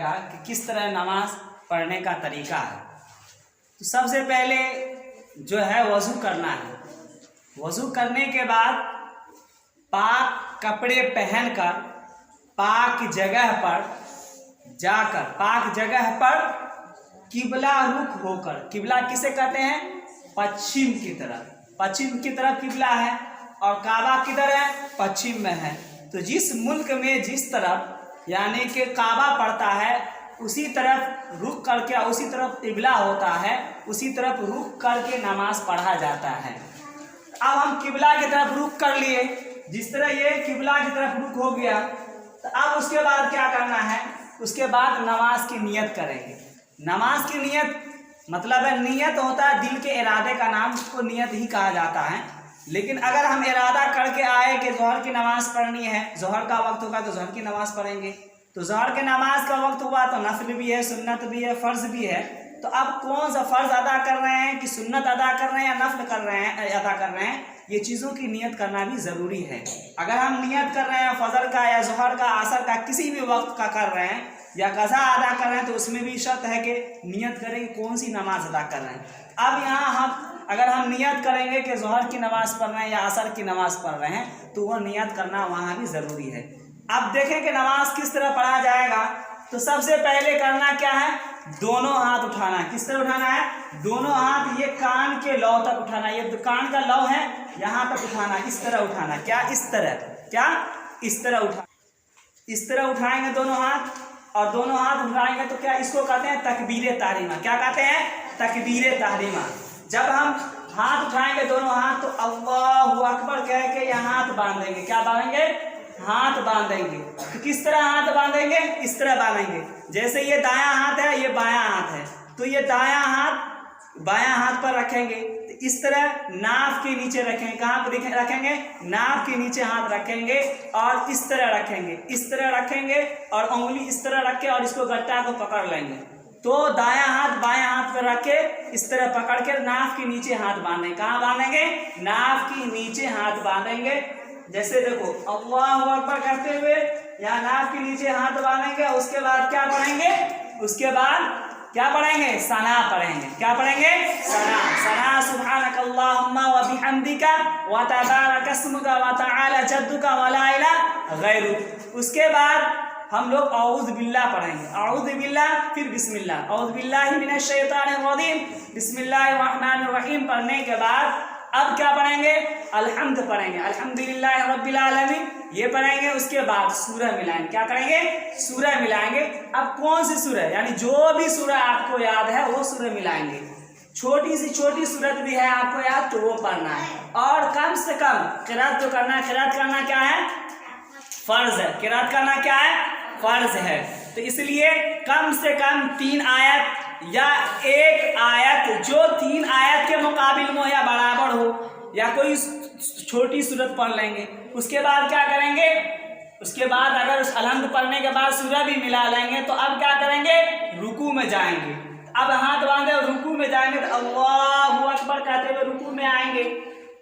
जाएगा कि किस तरह नमाज पढ़ने का तरीका है। तो सबसे पहले जो है वज़ू करना है। वज़ू करने के बाद पाक कपड़े पहनकर पाक जगह पर जाकर पाक जगह पर किबला रुख होकर, किबला किसे कहते हैं? पश्चिम की तरफ, पश्चिम की तरफ किबला है और काबा किधर है? पश्चिम में है। तो जिस मुल्क में जिस तरफ यानी कि काबा पड़ता है उसी तरफ रुख करके, उसी तरफ किबला होता है, उसी तरफ रुख करके नमाज पढ़ा जाता है। अब हम किबला की तरफ रुख कर लिए, जिस तरह ये किबला की तरफ रुख हो गया, तो अब उसके बाद क्या करना है? उसके बाद नमाज की नियत करेंगे। नमाज की नियत मतलब है, नियत होता है दिल के इरादे का नाम, उसको नियत ही कहा जाता है। लेकिन अगर हम इरादा करके आए कि ज़ोहर की नमाज़ पढ़नी है, ज़ोहर का वक्त होगा तो ज़ोहर की नमाज़ पढ़ेंगे, तो ज़ोहर के नमाज का वक्त हुआ तो नफल भी है, सुन्नत भी है, फ़र्ज़ भी है। तो अब कौन सा फ़र्ज़ अदा कर रहे हैं कि सुन्नत अदा कर रहे हैं या नफल कर रहे हैं, अदा कर रहे हैं, ये चीज़ों की नियत करना भी ज़रूरी है। अगर हम नियत कर रहे हैं फ़जर का या ज़ोहर का, असर का, किसी भी वक्त का कर रहे हैं या कज़ा अदा कर रहे हैं, तो उसमें भी शर्त है कि नियत करें कि कौन सी नमाज अदा कर रहे हैं। अब यहाँ अगर हम नियत करेंगे कि ज़ोहर की नमाज़ पढ़ रहे हैं या असर की नमाज़ पढ़ रहे हैं, तो वो नियत करना वहाँ भी ज़रूरी है। अब देखें कि नमाज किस तरह पढ़ा जाएगा। तो सबसे पहले करना क्या है? दोनों हाथ उठाना है। किस तरह उठाना है? दोनों हाथ ये कान के लौ तक उठाना है। ये कान का लौ है, यहाँ तक उठाना, इस तरह उठाना। क्या? इस तरह। क्या? इस तरह उठा, इस तरह उठाएंगे दोनों हाथ, और दोनों हाथ उठाएंगे तो क्या? इसको कहते हैं तकबीर तहरीमा। क्या कहते हैं? तकबीर तहरीमा। जब हम हाथ उठाएंगे दोनों हाथ तो अल्लाहु अकबर कह के यहाँ हाथ बांधेंगे। क्या बांधेंगे? हाथ बांधेंगे। तो किस तरह हाथ बांधेंगे? इस तरह बांधेंगे। जैसे ये दायां हाथ है, ये बायां हाथ है, तो ये दायां हाथ बायां हाथ पर रखेंगे। तो इस तरह नाफ के नीचे रखेंगे। कहाँ पर रखेंगे? नाफ के नीचे हाथ रखेंगे और इस तरह रखेंगे, इस तरह रखेंगे और उंगली इस तरह रख के और इसको गट्टा को पकड़ लेंगे। तो दायां हाथ बायां हाथ पर रख के इस तरह पकड़ के नाफ के नीचे हाथ बांधेंगे। कहाँ बांधेंगे? नाफ के नीचे हाथ बांधेंगे। जैसे देखो अल्लाहु अकबर करते हुए यहाँ नाफ के नीचे हाथ बांधेंगे। उसके बाद क्या पढ़ेंगे? उसके बाद क्या पढ़ेंगे? सना पढ़ेंगे। क्या पढ़ेंगे? सना। सना सुब्हानक अल्लाहुम्मा व बिहम्दिका व तबारक अस्मुका व तआला जद्दुका व ला इलाहा गैरुक। उसके बाद हम लोग औज़ु बिल्लाह पढ़ेंगे। औज़ु बिल्लाह, फिर बिस्मिल्लाह। औज़ु बिल्लाहि मिनश शैतानिर रजीम, बिस्मिल्लाहिर रहमानिर रहीम पढ़ने के बाद अब क्या पढ़ेंगे? अल्हम्द पढ़ेंगे। अल्हम्दुलिल्लाहि रब्बिल आलमीन ये पढ़ेंगे। उसके बाद सूरह मिलाएंगे। क्या करेंगे? सूरह मिलाएंगे। अब कौन सी सूरह? यानी जो भी सूरह आपको याद है वो सूरह मिलाएंगे। छोटी सी छोटी सूरत भी है आपको याद तो वो पढ़ना है। और कम से कम क़िराअत तो करना है। क़िराअत करना क्या है? फ़र्ज़ है। क़िराअत करना क्या है? फ़र्ज़ है। तो इसलिए कम से कम 3 आयत या 1 आयत जो 3 आयत के मुकाबिल हो या बराबर हो या कोई छोटी सूरत पढ़ लेंगे। उसके बाद क्या करेंगे? उसके बाद अगर उस अलहम्द पढ़ने के बाद सूरह भी मिला लेंगे तो अब क्या करेंगे? रुकू में जाएंगे। अब हाथ बांधे और रुकू में जाएंगे तो अल्लाहु अकबर कहते हुए रुकू में आएंगे।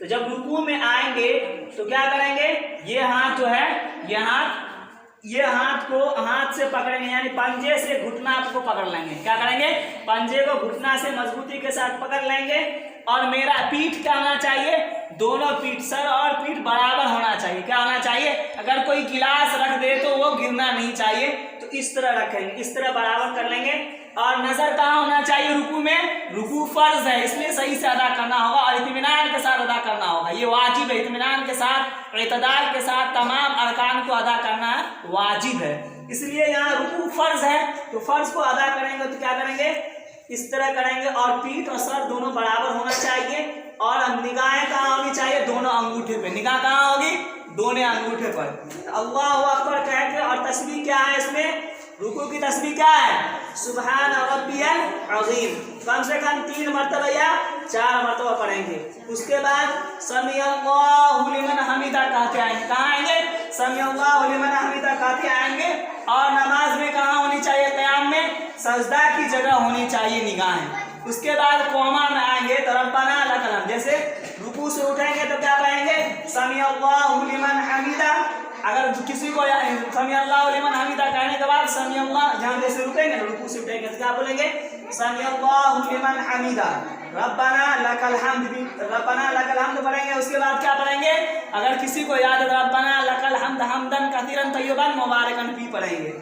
तो जब रुकू में आएंगे तो क्या करेंगे? ये हाथ जो है, ये हाथ को हाथ से पकड़ेंगे, यानी पंजे से घुटना को पकड़ लेंगे। क्या करेंगे? पंजे को घुटना से मजबूती के साथ पकड़ लेंगे। और मेरा पीठ क्या होना चाहिए? दोनों पीठ, सर और पीठ बराबर होना चाहिए। क्या होना चाहिए? अगर कोई गिलास रख दे तो वो गिरना नहीं चाहिए। तो इस तरह रखेंगे, इस तरह बराबर कर लेंगे। और नजर कहाँ होना चाहिए? रुकू में। रुकू फर्ज है इसलिए सही से अदा करना होगा और इत्मीनान के साथ अदा करना होगा। ये वाजिब है। इत्मीनान के साथ, इत्दाल के साथ तमाम अरकान को अदा करना वाजिब है। इसलिए यहाँ रुकू फर्ज है तो फर्ज को अदा करेंगे तो क्या करेंगे? इस तरह करेंगे। और पीठ और सर दोनों बराबर होना चाहिए। और निगाहें कहाँ होनी चाहिए? दोनों अंगूठे पे। निगाह कहाँ होगी? दोनों अंगूठे पर। अल्लाहु अकबर कह के। और तस्बीह क्या है इसमें? रुकू की तस्बीह क्या है? सुब्हान रब्बियल अज़ीम। कम से कम 3 मरतबा या 4 मरतबा पढ़ेंगे। उसके बाद समी अल्लाहु लिमन हमीदा कहते आएंगे। कहाँ आएंगे? समी अल्लाहु लिमन हमीदा कहते आएंगे। और नमाज में कहाँ होनी चाहिए? क़याम में सजदा की जगह होनी चाहिए निगाहें। उसके बाद क़ौमा में आएंगे तो रब्बना लकल हम्द। जैसे रुकू से उठेंगे तो क्या कहेंगे? समी अल्लाहु लिमन हमीदा। अगर किसी को समी अल्लाह लिमन हमीदा कहने के बाद समी अल्लाह जहाँ जैसे रुकेंगे रुकू से उठेंगे तो क्या बोलेंगे? समी अल्लाह लिमन हमीदा, रब्बना लकल हम्द पढ़ेंगे। उसके बाद क्या पढ़ेंगे? अगर किसी को याद है रब्बना लकल हम्द हम्दन कसीरन तय्यबन मुबारकन फी पढ़ेंगे।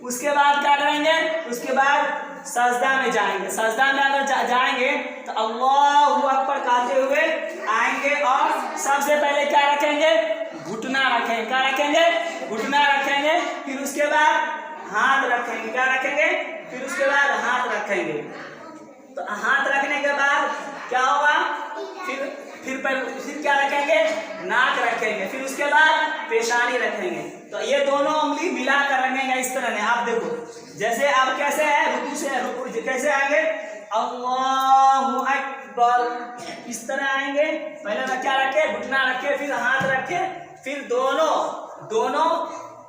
उसके बाद क्या करेंगे? उसके बाद सजदा में जाएंगे। सजदा में अगर जाएंगे तो अल्लाहु अकबर कहते हुए आएंगे और सबसे पहले क्या रखेंगे? घुटना रखेंगे। क्या रखेंगे? घुटना रखेंगे। फिर उसके बाद हाथ रखेंगे। क्या रखेंगे? फिर उसके बाद हाथ रखेंगे। तो हाथ रखने के बाद क्या होगा? फिर क्या रखेंगे? नाक रखेंगे। फिर उसके बाद पेशानी रखेंगे। तो ये दोनों उंगली मिला कर रखेंगे इस तरह ने। आप देखो जैसे अब कैसे है, रुकू कैसे आएंगे? अल्लाहु अकबर इस तरह आएंगे। पहले क्या रखे? घुटना रखे, फिर हाथ रखे, फिर दोनों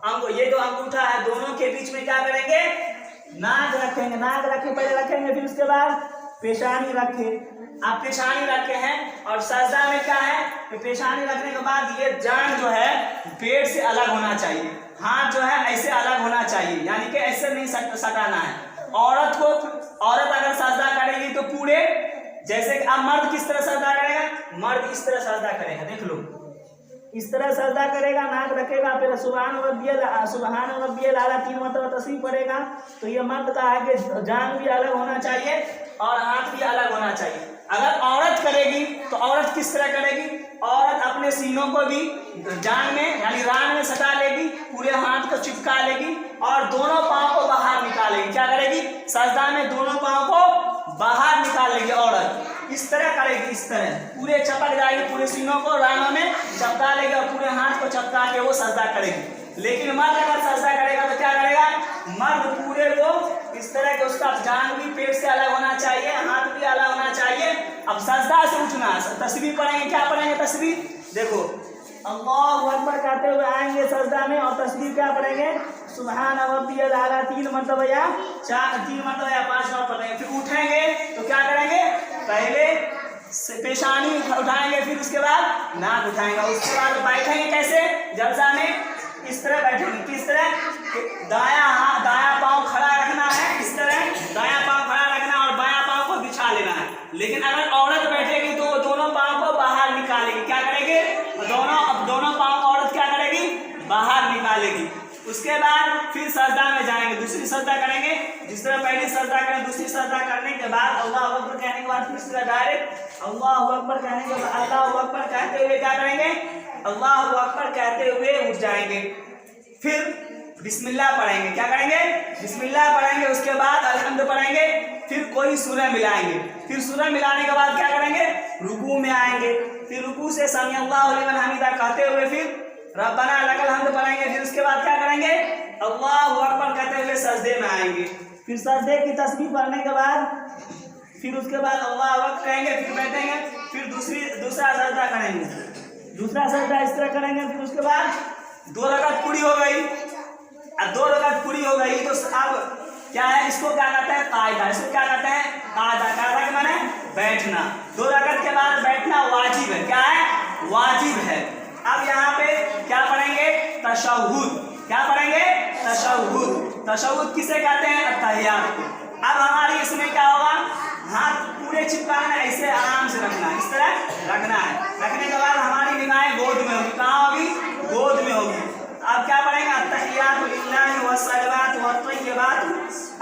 अंगूठा, ये जो अंगूठा है दोनों के बीच में क्या करेंगे? नाक रखेंगे। नाक रखे पहले रखेंगे, फिर उसके बाद पेशानी रखे। आप पेशानी रखे हैं और सजदा में क्या है? पेशानी रखने के बाद ये जान जो है पेट से अलग होना चाहिए, हाथ जो है ऐसे अलग होना चाहिए, यानी कि ऐसे नहीं सटाना है। औरत अगर सजदा करेगी तो पूरे, जैसे कि अब मर्द किस तरह सजदा करेगा? मर्द इस तरह सजदा करेगा, देख लो इस तरह सजदा करेगा, नाक रखेगा, फिर सुबहान रब्बियल आला 3 मरतबा तस्बीह पढ़ेगा। तो ये मर्द का है कि जान भी अलग होना चाहिए और हाथ भी अलग होना चाहिए। अगर औरत करेगी तो औरत किस तरह करेगी? औरत अपने सीनों को भी जान में यानी रान में सटा लेगी, पूरे हाथ को चिपका लेगी और दोनों पाँव को बाहर निकालेगी। क्या करेगी? सजदा में दोनों पाँव को बाहर निकाल लेगी औरत, इस तरह करेगी, इस तरह पूरे चपक जाएगी, पूरे सीनों को रानों में चपका लेगी और पूरे हाथ को चपका के वो सजदा करेगी। लेकिन मर्द अगर सजदा करेगा तो क्या करेगा? मर्द पूरे को इस तरह के, उसका जान भी पेट से अलग होना चाहिए, हाथ भी अलग होना चाहिए। अब सजदा से उठना, तस्बीह पढ़ेंगे। क्या पढ़ेंगे? तस्बीह देखो अल्लाहु अकबर कहते हुए आएंगे सजदा में और तस्बीह क्या पढ़ेंगे? सुबहान रब्बियल आला 3 मरतबा या 3 मरतबा या 5 बार पढ़ेंगे। फिर उठेंगे तो क्या करेंगे? पहले पेशानी उठाएंगे, फिर उसके बाद नाक उठाएंगे। उसके बाद बैठेंगे कैसे? जलसा में इस तरह बैठेंगे। किस तरह? दायां पाँव खड़ा रखना है, इस तरह दायां पाँव खड़ा रखना और बायां पाँव को बिछा लेना है। लेकिन अगर औरत बैठेगी तो दोनों पाँव को बाहर निकालेगी। क्या करेगी? दोनों पाँव औरत क्या करेगी? बाहर निकालेगी। उसके बाद फिर सजदा में जाएंगे, दूसरी सजदा करेंगे। जिस तरह पहली सजदा करें, दूसरी सजदा करने के बाद अल्लाहु अकबर कहने के बाद फिर डायरेक्ट अल्लाहु अकबर कहने के बाद अल्लाहु अकबर कहते हुए क्या करेंगे? अल्लाहु अकबर कहते हुए उठ जाएंगे। फिर बिस्मिल्लाह पढ़ेंगे। क्या करेंगे? बिस्मिल्लाह पढ़ेंगे। उसके बाद अल्हम्द पढ़ेंगे। फिर कोई सूरह मिलाएंगे। फिर सूरह मिलाने के बाद क्या करेंगे? रुकू में आएंगे। फिर रुकू से समी अल्लाहु लिमन हमीदा कहते हुए फिर रब्बना लकल हम्द पढ़ेंगे। फिर उसके बाद क्या करेंगे? अल्लाहु अकबर कहते हुए सजदे में आएंगे। फिर सजदे की तस्बीह पढ़ने के बाद फिर उसके बाद अल्लाहु अकबर कहेंगे, फिर बैठेंगे, फिर दूसरा सजदा करेंगे। दूसरा सजदा इस तरह करेंगे। फिर उसके बाद 2 रकात पूरी हो गई। अब 2 रकात पूरी हो गई तो अब क्या है? इसको क्या कहते हैं? कायदा। इसको क्या कहते हैं? कायदा। कायदा के माने बैठना। 2 रकात के बाद बैठना वाजिब है। क्या है? वाजिब है। अब यहाँ पे क्या पढ़ेंगे? तशहुद। क्या पढ़ेंगे? तशहुद। तशहुद किसे कहते हैं? अत्तहियात को। अब हमारी इसमें क्या होगा? हाथ पूरे चिपकाना, ऐसे आराम से रखना है, इस तरह रखना है। रखने के बाद हमारी निगाहें गोद में होगी। कहाँ होगी? गोद में होगी। अब क्या पढ़ेंगे? अत्तहियातु लिल्लाहि वस्सलावातु वत्तय्यिबातु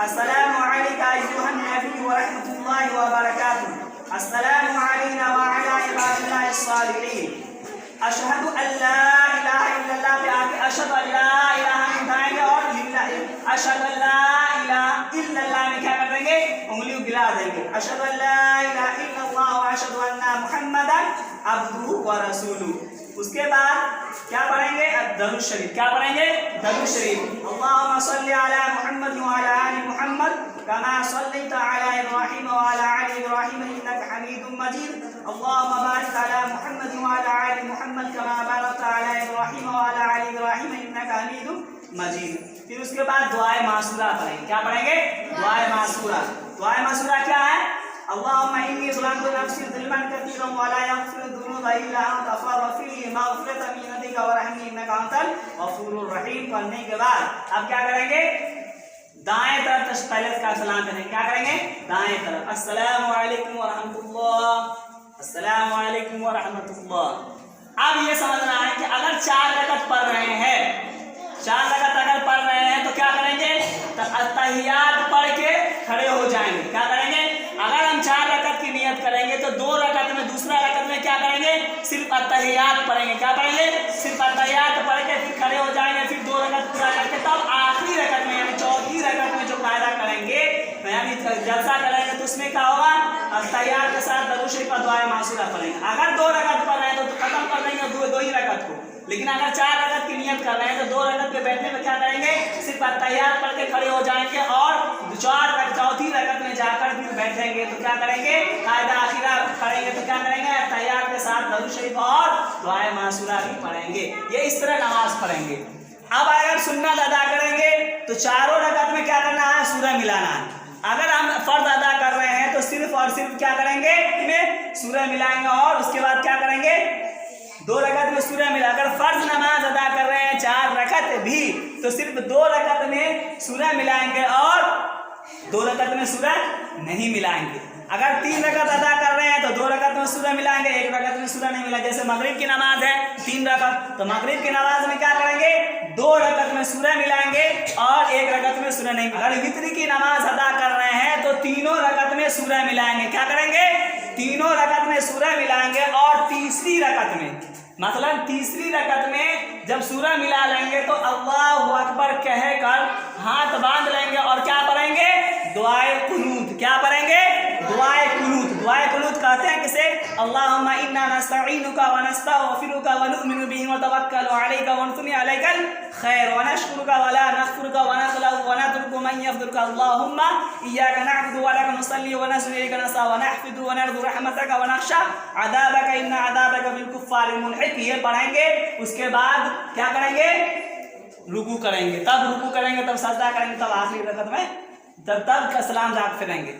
अस्सलामु अलैका अय्युहन नबी व रहमतुल्लाहि व बरकातुहू अस्सलामु अलैना व अला इबादिल्लाहिस सालिहीन अशहदु अल्ला इलाहा इल्लल्लाह पे आके अशहदु अल्ला इलाहा उठाएंगे और अशहदु अल्ला इलाहा इल्लल्लाह में क्या कर देंगे? उंगली गिरा देंगे। अशहदु अल्ला इलाहा इल्लल्लाह व अशहदु अन्ना मुहम्मदन अब्दुहु व रसूलुहु। उसके बाद क्या पढ़ेंगे? दरूद शरीफ। क्या पढ़ेंगे? दरूद शरीफ। अल्लाहुम्मा सल्लि अला मुहम्मद व अला आलि मुहम्मद कमा सल्लैता अला इब्राहीम व अला आलि इब्राहीम इन्नका हमीदुम मजीद। अल्लाहुम्मा बारिक अला मुहम्मद व अला आलि मुहम्मद कमा बारकता अला इब्राहीम व अला आलि इब्राहीम इन्नका हमीदुम मजीद। फिर उसके बाद दुआए मासूरा पढ़ेंगे। क्या पढ़ेंगे? दुआए मासूरा। दुआए मासूरा क्या है? اللهم إني ظلمت نفسي ظلما كثيرا ولا يغفر الذنوب إلا أنت فاغفر لي مغفرة من عندك وارحمني إنك أنت الغفور الرحيم. پڑھنے کے بعد اب کیا کریں گے؟ دائیں طرف پہلے کا سلام کریں گے. کیا کریں گے؟ دائیں طرف. السلام علیکم ورحمۃ اللہ، السلام علیکم ورحمۃ اللہ. اب یہ سمجھنا ہے کہ اگر 4 رکعت پڑھ رہے ہیں، 4 رکعت اگر پڑھ رہے ہیں تو کیا کریں گے؟ تحیات پڑھ کے کھڑے ہو جائیں گے. کیا کریں گے؟ اگر ہم 4 رکعت کی نیت کریں گے تو 2 رکعت میں، دوسرا رکعت میں کیا کریں گے؟ صرف التحیات پڑھیں گے. کیا پڑھیں گے؟ صرف التحیات پڑھ کے پھر کھڑے ہو جائیں گے. پھر 2 رکعت پورا کر کے تب آخری رکعت میں یعنی چوتھی رکعت میں جو قاعدہ کریں گے یعنی جلسہ کریں گے تو اس میں کیا ہوگا؟ التحیات کے ساتھ درود شریف اور دعائے معصورہ پڑھیں گے. اگر 2 رکعت پڑھ رہے ہیں تو ختم کر دیں گے 2 ہی رکعت کو. لیکن اگر 4 رکعت کی نیت کر رہے ہیں تو 2 رکعت پہ بیٹھنے میں کیا کریں گے؟ صرف التحیات پڑھ کے کھڑے ہو جائیں گے اور چوتھی رکعت میں جا کر پھر بیٹھیں گے. تو کیا کریں گے؟ قاعدہ آخرہ پڑھیں گے تو کیا کریں گے؟ التحیات کے ساتھ درود شریف اور دعائے معصورہ بھی پڑھیں گے. یہ اس طرح نماز پڑھیں گے. اب اگر سنت ادا کریں گے تو 4 رکعت میں کیا کرنا ہے؟ سورہ ملانا ہے. اگر ہم فرض ادا کر رہے ہیں تو صرف اور صرف کیا کریں گے؟ سورہ ملائیں گے اور اس کے بعد کیا کریں گے؟ 2 رکعت میں سورہ ملا. اگر فرض نماز ادا کر رہے ہیں 4 رکعت بھی تو صرف 2 رکعت میں سورہ ملائیں گے اور 2 رکعت میں سورہ نہیں ملائیں گے. اگر 3 رکعت ادا کر رہے ہیں تو 2 رکعت میں سورہ ملائیں گے، 1 رکعت میں سورہ نہیں ملائیں گے. جیسے مغرب کی نماز ہے 3 رکعت تو مغرب کی نماز میں کیا کریں گے؟ 2 رکعت میں سورہ ملائیں گے اور 1 رکعت میں سورہ نہیں. اگر وتر کی نماز ادا کر رہے ہیں تو 3 رکعت میں سورہ ملائیں گے. کیا کریں گے؟ 3 رکعت میں سورہ ملائیں گے اور تیسری رکعت میں مثلا تیسری رکعت میں جب سورہ ملا لیں گے تو اللہ اکبر کہہ کر ہاتھ باندھ لیں گے اور کیا پڑھیں گے؟ دعائے قنوت. کیا پڑھیں گے؟ دعائے قنوت. دعائے قنوت کہتے ہیں کسے؟ اللہم انا نستعینک ونستغفرک ونؤمن بہ ونتوکل علیک ونثنی علیک الخیر ونشکرک ولا نکفرک ونخلع ونترک من یفضلک اللہم ایاک نعبد ولک نصلی ونسجد الیک نسعی ونحفظ ونرجو رحمتک ونخشی عذابک ان عذابک بالکفار ملحق. یہ پڑھیں گے. اس کے بعد کیا کریں گے؟ رکوع کریں گے. تب رکوع کریں گے، تب سجدہ کریں گے، تب آخری رکعت میں تب کا سلام جا پھریں گے.